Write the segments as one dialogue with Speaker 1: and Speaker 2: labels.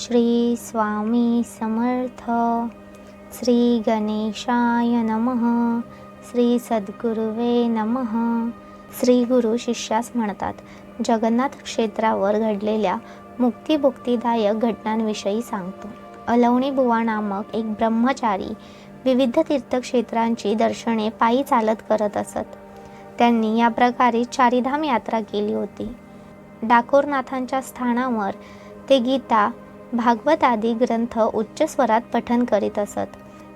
Speaker 1: श्री स्वामी समर्थ. श्री गणेशाय नमः. श्री सद्गुरुवे नमः. श्री गुरु शिष्यास म्हणतात. जगन्नाथ क्षेत्रावर घडलेल्या मुक्तिदायक घटनांविषयी सांगतो. अलवणी बुवा नामक एक ब्रह्मचारी विविध तीर्थक्षेत्रांची दर्शने पायी चालत करत असत. त्यांनी या प्रकारे चारीधाम यात्रा केली होती. डाकोरनाथांच्या स्थानावर ते गीता, भागवत आदी ग्रंथ उच्च स्वरात पठण करीत असत.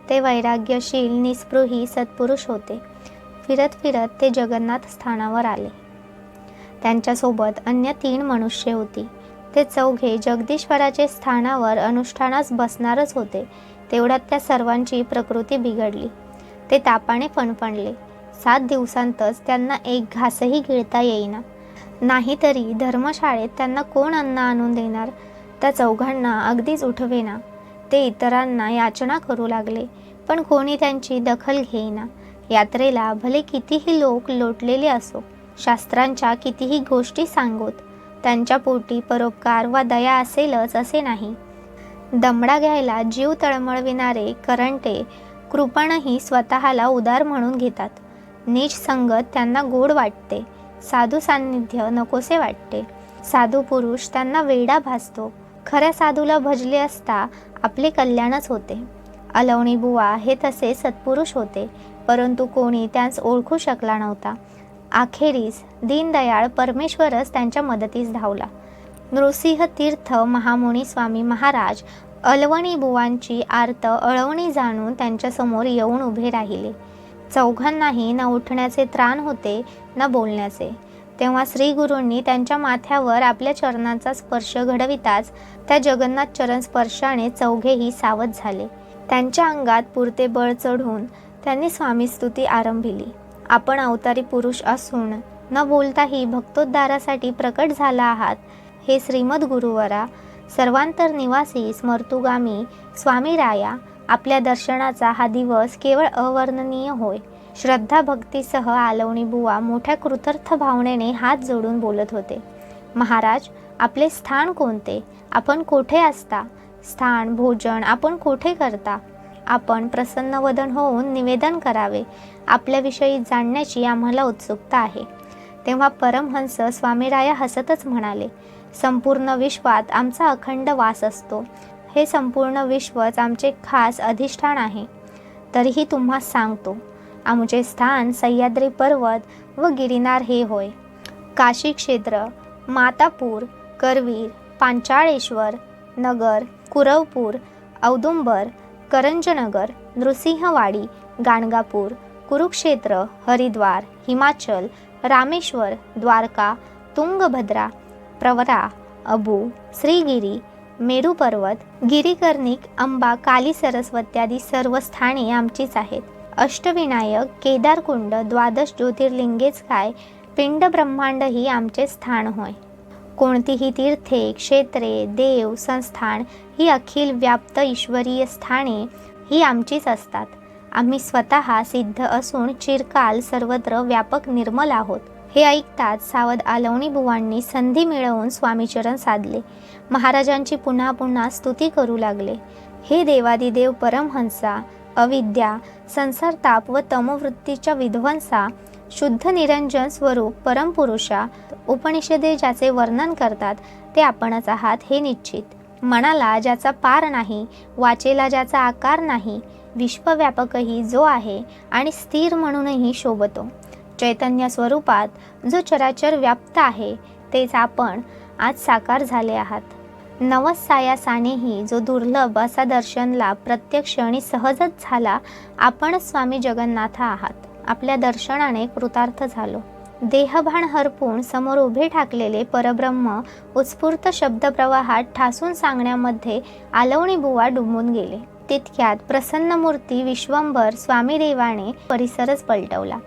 Speaker 1: ते वैराग्यशील निस्पृही सत्पुरुष होते. फिरत फिरत ते जगन्नाथ स्थानावर आले. त्यांच्यासोबत अन्य 3 मनुष्य होती. ते चौघे जगदीश्वराचे स्थानावर अनुष्ठानास बसणारच होते. तेवढ्यात त्या सर्वांची प्रकृती बिघडली. ते तापाने फणफणले. 7 दिवसांतच त्यांना एक घासही गिळता येईना. नाहीतरी धर्मशाळेत त्यांना कोण अन्न आणून देणार. त्या चौघांना अगदीच उठवेना. ते इतरांना याचना करू लागले, पण कोणी त्यांची दखल घेईना. यात्रेला भले कितीही लोक लोटलेले असो, शास्त्रांच्या कितीही गोष्टी सांगोत, त्यांच्या पोटी परोपकार वा दया असेलच असे नाही. दमडा घ्यायला जीव तळमळविणारे करंटे कृपणही स्वतःला उदार म्हणून घेतात. नीच संगत त्यांना गोड वाटते. साधू सान्निध्य नकोसे वाटते. साधू पुरुष त्यांना वेडा भासतो. खऱ्या साधूला भजले असता आपले कल्याणच होते. अलवणी बुवा हे तसे सत्पुरुष होते, परंतु कोणी त्यांस ओळखू शकला नव्हता. अखेरीस दीनदयाळ परमेश्वरच त्यांच्या मदतीस धावला. नृसिंह तीर्थ महामुनी स्वामी महाराज अलवणी बुवांची आर्त अळवणी जाणून त्यांच्यासमोर येऊन उभे राहिले. चौघांनाही न उठण्याचे त्राण होते न बोलण्याचे. तेव्हा श्री गुरूंनी त्यांच्या माथ्यावर आपल्या चरणांचा स्पर्श घडविताच त्या जगन्नाथ चरण स्पर्शाने चौघेही सावध झाले. त्यांच्या अंगात पुरते बळ चढून त्यांनी स्वामीस्तुती आरंभिली. आपण अवतारी पुरुष असून न बोलताही भक्तोद्धारासाठी प्रकट झाला आहात. हे श्रीमद गुरुवरा, सर्वांतर निवासी स्मर्तुगामी स्वामी राया, आपल्या दर्शनाचा हा दिवस केवळ अवर्णनीय होय. श्रद्धा भक्तीसह अलवणी बुवा मोठ्या कृतार्थ भावनेने हात जोडून बोलत होते. महाराज, आपले स्थान कोणते? आपण कोठे असता? स्थान भोजन आपण कोठे करता? आपण प्रसन्नवदन होऊन निवेदन करावे. आपल्याविषयी जाणण्याची आम्हाला उत्सुकता आहे. तेव्हा परमहंस स्वामीराया हसतच म्हणाले, संपूर्ण विश्वात आमचा अखंड वास असतो. हे संपूर्ण विश्वच आमचे खास अधिष्ठान आहे. तरीही तुम्हास सांगतो, आमचे स्थान सह्याद्री पर्वत व गिरिनार हे होय. काशी क्षेत्र, मातापूर, करवीर, पांचाळेश्वर नगर, कुरवपूर, औदुंबर, करंजनगर, नृसिंहवाडी, गाणगापूर, कुरुक्षेत्र, हरिद्वार, हिमाचल, रामेश्वर, द्वारका, तुंगभद्रा, प्रवरा, अबू, श्रीगिरी, मेरू पर्वत, गिरीकर्णिक, अंबा, काली सरस्वत्यादी सर्व स्थाने आमचीच आहेत. अष्टविनायक, केदारकुंड, 12 ज्योतिर्लिंगेच काय, पिंड ब्रह्मांड ही आमचे स्थान होय. कोणतीही तीर्थे, क्षेत्रे, देव, संस्थान ही अखिल व्याप्त ईश्वरीय स्थाने ही आमचीच असतात. आम्ही स्वतः सिद्ध असून चिरकाल सर्वत्र व्यापक निर्मल आहोत. हे ऐकताच सावध अलवणी बुवांनी संधी मिळवून स्वामीचरण साधले. महाराजांची पुन्हा पुन्हा स्तुती करू लागले. हे देवादिदेव परमहंसा, अविद्या, संसारताप व तमोवृत्तीच्या विध्वंसा, शुद्ध निरंजन स्वरूप परमपुरुषा, उपनिषदे ज्याचे वर्णन करतात ते आपणच आहात हे निश्चित. मनाला ज्याचा पार नाही, वाचेला ज्याचा आकार नाही, विश्वव्यापकही जो आहे आणि स्थिर म्हणूनही शोभतो, चैतन्य स्वरूपात जो चराचर व्याप्त आहे, तेच आपण आज साकार झाले आहात. नवस सायासानेही जो दुर्लभ असा दर्शनला प्रत्यक्ष आणि सहजच झाला, आपणच स्वामी जगन्नाथ आहात. आपल्या दर्शनाने कृतार्थ झालो. देहभान हरपून समोर उभे ठाकलेले परब्रह्म उत्स्फूर्त शब्दप्रवाहात ठासून सांगण्यामध्ये अलवणी बुवा डुंबून गेले. तितक्यात प्रसन्नमूर्ती विश्वंभर स्वामीदेवाने परिसरच पलटवला.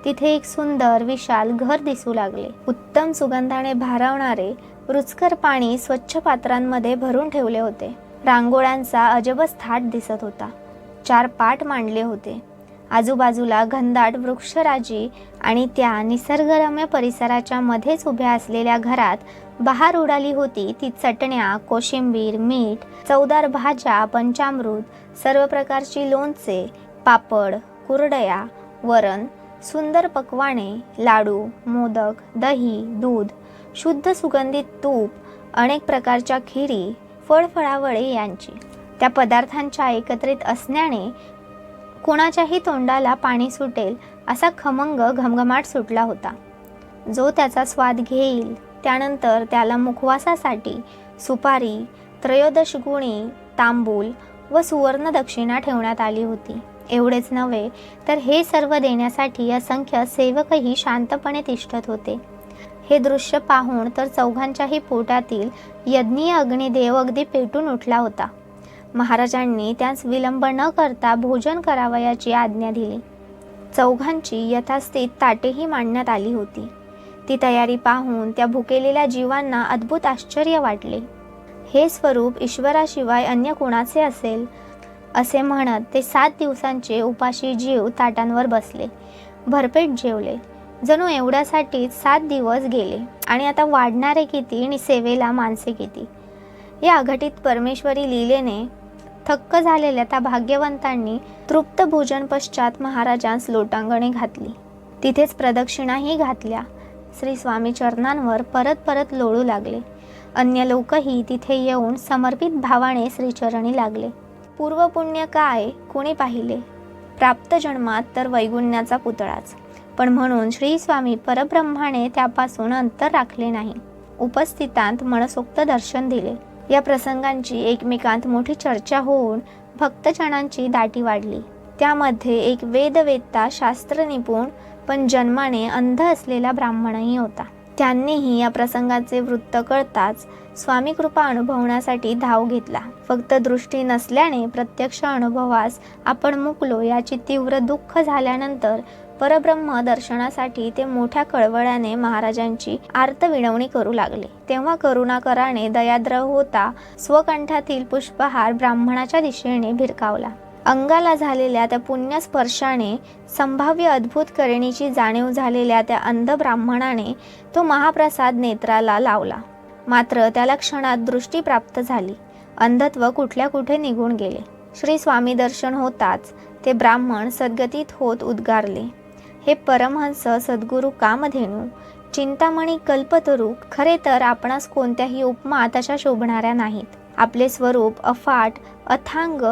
Speaker 1: तिथे एक सुंदर विशाल घर दिसू लागले. उत्तम सुगंधाने भारावणारे रुचकर पाणी स्वच्छ पात्रांमध्ये भरून ठेवले होते. रांगोळ्यांचा अजबच थाट दिसत होता. 4 पाट मांडले होते. आजूबाजूला घनदाट वृक्षराजी आणि त्या निसर्गरम्य परिसराच्या मध्येच उभ्या असलेल्या घरात बहार उडाली होती ती चटण्या, कोशिंबीर, मीठ, चवदार भाज्या, पंचामृत, सर्व प्रकारची लोणचे, पापड, कुरडया, वरण, सुंदर पक्वाणे, लाडू, मोदक, दही, दूध, शुद्ध सुगंधित तूप, अनेक प्रकारच्या खिरी, फळफळावळे यांची. त्या पदार्थांच्या एकत्रित असण्याने कोणाच्याही तोंडाला पाणी सुटेल असा खमंग घमघमाट सुटला होता. जो त्याचा स्वाद घेईल त्यानंतर त्याला मुखवासासाठी सुपारी, त्रयोदश गुणी तांबूल व सुवर्ण दक्षिणा ठेवण्यात आली होती. एवढेच नव्हे तर हे सर्व देण्यासाठी असंख्य सेवकही शांतपणे तिष्ठत होते. हे दृश्य पाहून तर चौघांच्याही पोटातील यज्ञीय अग्निदेव अगदी पेटून उठला होता. महाराजांनी त्यास विलंब न करता भोजन करावयाची आज्ञा दिली. चौघांची यथास्थित ताटेही मांडण्यात आली होती. ती तयारी पाहून त्या भुकेलेल्या जीवांना अद्भुत आश्चर्य वाटले. हे स्वरूप ईश्वराशिवाय अन्य कोणाचे असेल असे म्हणत ते 7 दिवसांचे उपाशी जीव ताटांवर बसले. भरपेट जेवले. जणू एवढ्यासाठीच 7 दिवस गेले आणि आता वाढणारे किती आणि सेवेला माणसे किती. या अघटित परमेश्वरी लीलेने थक्क झालेल्या त्या भाग्यवंतांनी तृप्त भोजन पश्चात महाराजांस लोटांगणे घातली. तिथेच प्रदक्षिणाही घातल्या. श्री स्वामी चरणांवर परत परत लोळू लागले. अन्य लोकही तिथे येऊन समर्पित भावाने श्रीचरणी लागले. पूर्वपुण्य काय कोणी पाहिले? प्राप्त जन्मात तर वैगुण्याचा पुतळाच, पण म्हणून श्री स्वामी परब्रह्माने त्यापासून अंतर राखले नाही. उपस्थितांत मनसोक्त दर्शन दिले. या प्रसंगांची एकमेकांत मोठी चर्चा होऊन भक्तजनांची दाटी वाढली. त्यामध्ये एक वेदवेत्ता, शास्त्र निपुण पण जन्माने अंध असलेला ब्राह्मणही होता. त्यांनीही या प्रसंगाचे वृत्त कळताच स्वामी कृपा अनुभवण्यासाठी धाव घेतला. फक्त दृष्टी नसल्याने प्रत्यक्ष अनुभवास आपण मुकलो याची तीव्र दुःख झाल्यानंतर परब्रह्म दर्शनासाठी ते मोठ्या कळवळ्याने महाराजांची आर्त विनवणी करू लागले. तेव्हा करुणाकराने दयाद्र होता स्वकंठातील पुष्पहार ब्राह्मणाच्या दिशेने भिरकावला. अंगाला झालेल्या त्या पुण्य स्पर्शाने संभाव्य अद्भुत करणीची जाणीव झालेल्या त्या अंध ब्राह्मणाने तो महाप्रसाद नेत्राला लावला. मात्र त्याला क्षणात दृष्टी प्राप्त झाली. अंधत्व कुठल्या कुठे निघून गेले. श्री स्वामी दर्शन होताच ते ब्राह्मण सद्गतीत होत उद्गारले, हे परमहंस सद्गुरु कामधेनू, चिंतामणी कल्पतरू, खरे तर आपणास कोणत्याही उपमा तशा शोभणाऱ्या नाहीत. आपले स्वरूप अफाट, अथांग,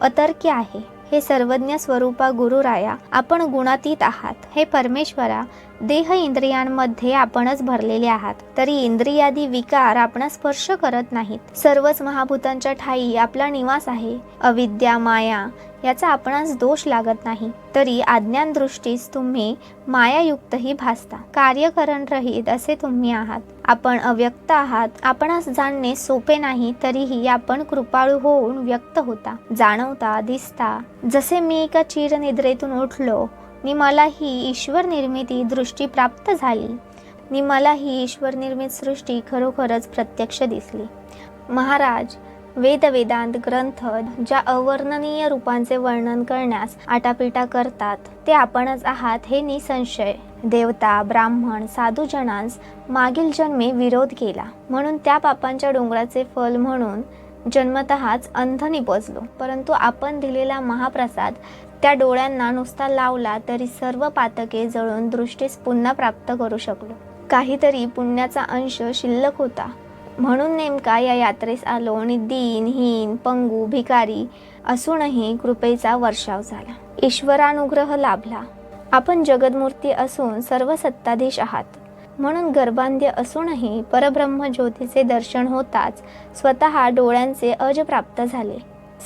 Speaker 1: अतर्क्य आहे. हे सर्वज्ञ स्वरूपा गुरुराया, आपण गुणातीत आहात. हे परमेश्वरा, देह इंद्रियांमध्ये आपणच भरलेले आहात, तरी इंद्रियादी विकार आपणास स्पर्श करत नाहीत. सर्वच महाभूतांच्या ठाई आपला निवास आहे. अविद्या, माया याचा आपणास दोष लागत नाही, तरी अज्ञान दृष्टीस तुम्ही मायायुक्तही भासता. कार्यकरण रहित असे तुम्ही आहात. आपण अव्यक्त आहात. आपणास जाणणे सोपे नाही, तरीही आपण कृपाळू होऊन व्यक्त होता, जाणवता, दिसता. जसे मी एका चिरनिद्रेतून उठलो नि मला ही ईश्वर निर्मिती दृष्टी प्राप्त झाली, नि मला ही ईश्वर निर्मित सृष्टी खरोखरच प्रत्यक्ष दिसली. महाराज, वेदांत ग्रंथ ज्या अवर्णनीय रूपांचे वर्णन करण्यास आटापिटा करतात ते आपणच आहात हे निसंशय. देवता, ब्राह्मण, साधूजनांस मागील जन्मी विरोध केला म्हणून त्या पापांच्या डोंगराचे फल म्हणून जन्मतःच अंध निपजलो. परंतु आपण दिलेला महाप्रसाद त्या डोळ्यांना नुसता लावला तरी सर्व पातके जळून दृष्टीस पुन्हा प्राप्त करू शकलो. काहीतरी पुण्याचा अंश शिल्लक होता म्हणून नेमका या यात्रेस आलो आणि दीनहीन, पंगू, भिकारी असूनही कृपेचा वर्षाव झाला. ईश्वरानुग्रह लाभला. आपण जगदमूर्ती असून सर्व सत्ताधीश आहात म्हणून गर्भांध्य असूनही परब्रह्म ज्योतीचे दर्शन होताच स्वतः डोळ्यांचे अज प्राप्त झाले.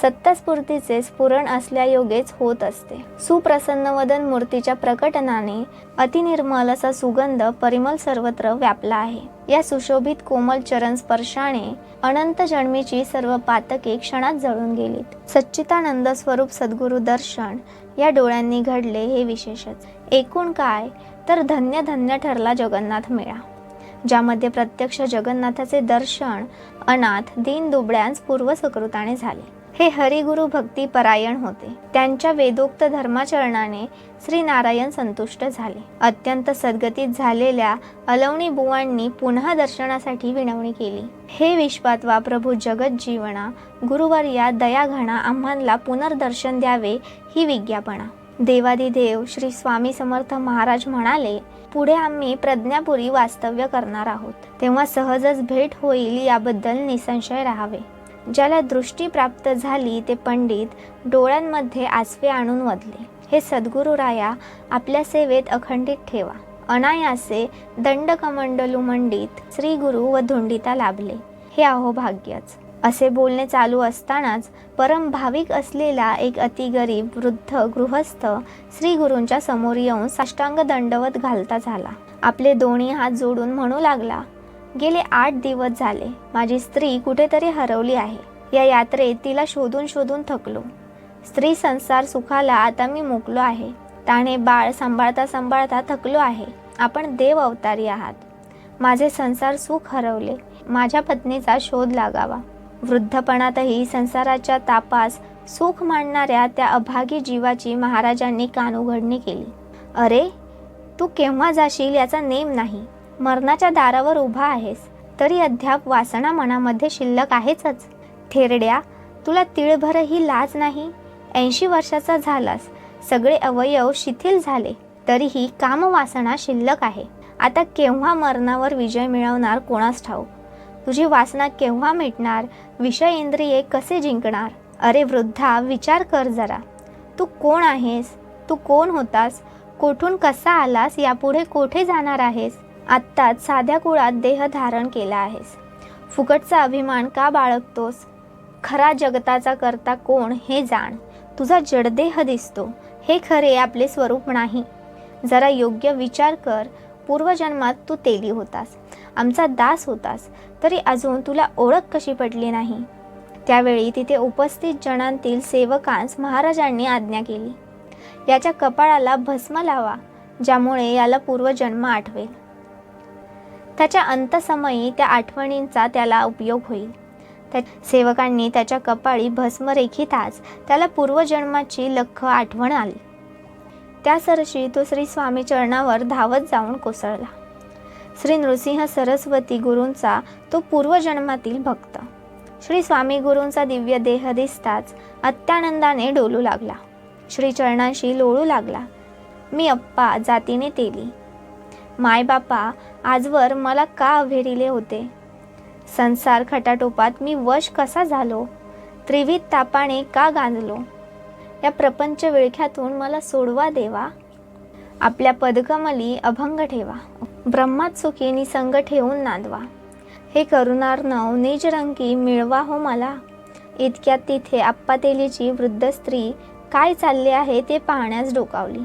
Speaker 1: सत्तास्फूर्तीचे स्फुरण असल्यायोगेच होत असते. सुप्रसन्न वदन मूर्तीच्या प्रकटनाने अतिनिर्मल असा सुगंध परिमल सर्वत्र व्यापला आहे. या सुशोभित कोमल चरण स्पर्शाने अनंत जन्मीची सर्व पातके क्षणात जळून गेलीत. सच्चिदानंद स्वरूप सद्गुरु दर्शन या डोळ्यांनी घडले हे विशेषच. एकूण काय तर धन्य धन्य ठरला जगन्नाथ मेळा, ज्यामध्ये प्रत्यक्ष जगन्नाथाचे दर्शन अनाथ दीन दुबळ्यांस पूर्वसकृताने झाले. हे हरिगुरु भक्ती परायण होते. त्यांच्या वेदोक्त धर्माचरणाने श्री नारायण संतुष्ट झाले. अत्यंत सद्गतीत झालेल्या अलवणी बुवांनी पुन्हा दर्शनासाठी विनवणी केली. हे विश्वात्वा प्रभू जगत जीवना, गुरुवर्या दयाघणा, आम्हाला पुनर्दर्शन द्यावे ही विज्ञापना. देवादिदेव श्री स्वामी समर्थ महाराज म्हणाले, पुढे आम्ही प्रज्ञापुरी वास्तव्य करणार आहोत, तेव्हा सहजच भेट होईल याबद्दल निसंशय राहावे. ज्याला दृष्टी प्राप्त झाली ते पंडित डोळ्यांमध्ये आसवे आणून वदले. हे सद्गुरु राया, आपल्या सेवेत अखंडित ठेवा. अनायासे दंडकमंडलू मंडित श्री गुरु व धुंडिता लाभले, हे अहोभाग्यच. असे बोलणे चालू असतानाच परम भाविक असलेला एक अतिगरीब वृद्ध गृहस्थ श्री गुरूंच्या समोर येऊन साष्टांग दंडवत घालता झाला. आपले दोन्ही हात जोडून म्हणू लागला, गेले 8 दिवस झाले माझी स्त्री कुठेतरी हरवली आहे. या यात्रेत तिला शोधून शोधून थकलो. स्त्री संसार सुखाला आता मी मुकलो आहे. ताणे बाळ सांभाळता सांभाळता थकलो आहे. आपण देव अवतारी आहात. माझे संसार सुख हरवले. माझ्या पत्नीचा शोध लागावा. वृद्धपणातही संसाराच्या तापास सुख मानणाऱ्या त्या अभागी जीवाची महाराजांनी कानउघडणी केली. अरे, तू केव्हा जाशील याचा नेम नाही. मरणाच्या दारावर उभा आहेस, तरी अद्याप वासना मनामध्ये शिल्लक आहेचच. थेरड्या, तुला तिळभरही लाज नाही. 80 वर्षाचा झालास, सगळे अवयव शिथिल झाले, तरीही कामवासना शिल्लक आहे. आता केव्हा मरणावर विजय मिळवणार कोणास ठाऊक. तुझी वासना केव्हा मिटणार, विषय इंद्रिये कसे जिंकणार. अरे वृद्धा, विचार कर जरा. तू कोण आहेस, तू कोण होतास, कोठून कसा आलास, यापुढे कोठे जाणार आहेस. आत्ताच साध्या कुळात देह धारण केला आहेस. फुकटचा अभिमान का बाळगतोस. खरा जगताचा करता कोण हे जाण. तुझा जडदेह दिसतो, हे खरे आपले स्वरूप नाही. जरा योग्य विचार कर. पूर्वजन्मात तू तेली होतास, आमचा दास होतास, तरी अजून तुला ओळख कशी पडली नाही. त्यावेळी तिथे उपस्थित जणांतील सेवकांस महाराजांनी आज्ञा केली, याच्या कपाळाला भस्म लावा, ज्यामुळे याला पूर्वजन्म आठवेल. त्याच्या अंतसमयी त्या आठवणींचा त्याला उपयोग होईल. त्या सेवकांनी त्याच्या कपाळी भस्म रेखिताच त्याला पूर्वजन्माची लख आठवण आली. त्या सरशी तो श्री स्वामी चरणावर धावत जाऊन कोसळला. श्री नृसिंह सरस्वती गुरूंचा तो पूर्वजन्मातील भक्त. श्री स्वामी गुरूंचा दिव्य देह दिसताच अत्यानंदाने डोलू लागला. श्री चरणांशी लोळू लागला. मी अप्पा जातीने तेली. मायबापा, आजवर मला का अव्हेरिले होते. संसार खटाटोपात मी वश कसा झालो. त्रिविध तापाने का गांजलो. या प्रपंच विळख्यातून मला सोडवा देवा. आपल्या पदकमली अभंग ठेवा. ब्रह्मात सुखी निसंग ठेवून नांदवा. हे करुणार्णव निजरंगी मिळवा हो मला. इतक्यात तिथे आप्पा तेलीची वृद्ध स्त्री काय चालले आहे ते पाहण्यास डोकावली.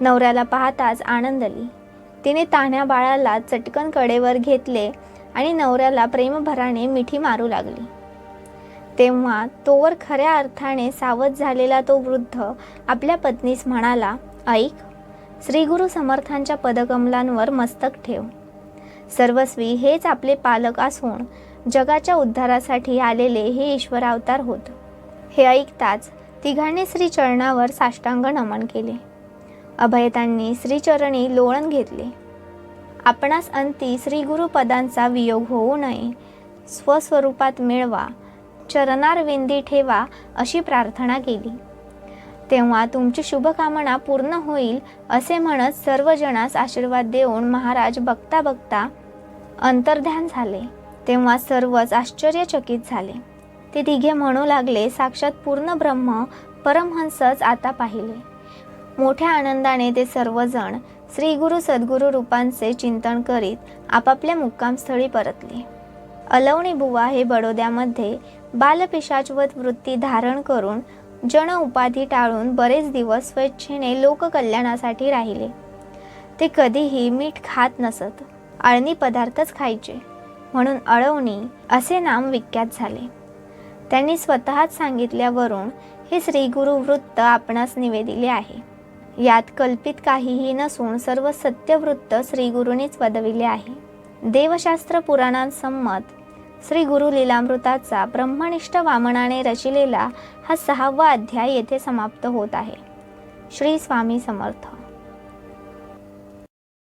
Speaker 1: नवऱ्याला पाहताच आनंदली. तिने तान्ह्या बाळाला चटकन कडेवर घेतले आणि नवऱ्याला प्रेमभराने मिठी मारू लागली. तेव्हा तोवर खऱ्या अर्थाने सावध झालेला तो वृद्ध आपल्या पत्नीस म्हणाला, ऐक, श्री गुरु समर्थांच्या पदकमलांवर मस्तक ठेव. सर्वस्वी हेच आपले पालक असून जगाच्या उद्धारासाठी आलेले हे ईश्वरावतार होत. हे ऐकताच तिघांनी श्री चरणावर साष्टांग नमन केले. अभयतांनी श्रीचरणी लोळण घेतले. आपणास अंती श्री गुरुपदांचा वियोग होऊ नये, स्वस्वरूपात मिळवा, चरणारविंदी ठेवा अशी प्रार्थना केली. तेव्हा तुमची शुभकामना पूर्ण होईल असे म्हणत सर्वजणांस आशीर्वाद देऊन महाराज बघता बघता अंतर्ध्यान झाले. तेव्हा सर्वच आश्चर्यचकित झाले. ते तिघे म्हणू लागले, साक्षात पूर्ण ब्रह्म परमहंसच आता पाहिले. मोठ्या आनंदाने ते सर्वजण श्री गुरु सद्गुरु रूपांचे चिंतन करीत आपापल्या मुक्कामस्थळी परतले. अलवणी बुवा हे बडोद्यामध्ये बालपिशाचवत वृत्ती धारण करून जन उपाधी टाळून बरेच दिवस स्वेच्छेने लोककल्याणासाठी राहिले. ते कधीही मीठ खात नसत, अळणी पदार्थच खायचे, म्हणून अळवणी असे नाम विख्यात झाले. त्यांनी स्वतःच सांगितल्यावरून हे श्रीगुरु वृत्त आपणास निवेदिले आहे. यात कल्पित काहीही नसून सर्व सत्यवृत्त श्रीगुरूंनीच वदविले आहे. देवशास्त्र पुराणांसंमत श्री गुरु लीलामृताचा ब्रह्मनिष्ठ वामनाने रचिलेला हा 6वा अध्याय येथे समाप्त होत आहे. श्री स्वामी समर्थ.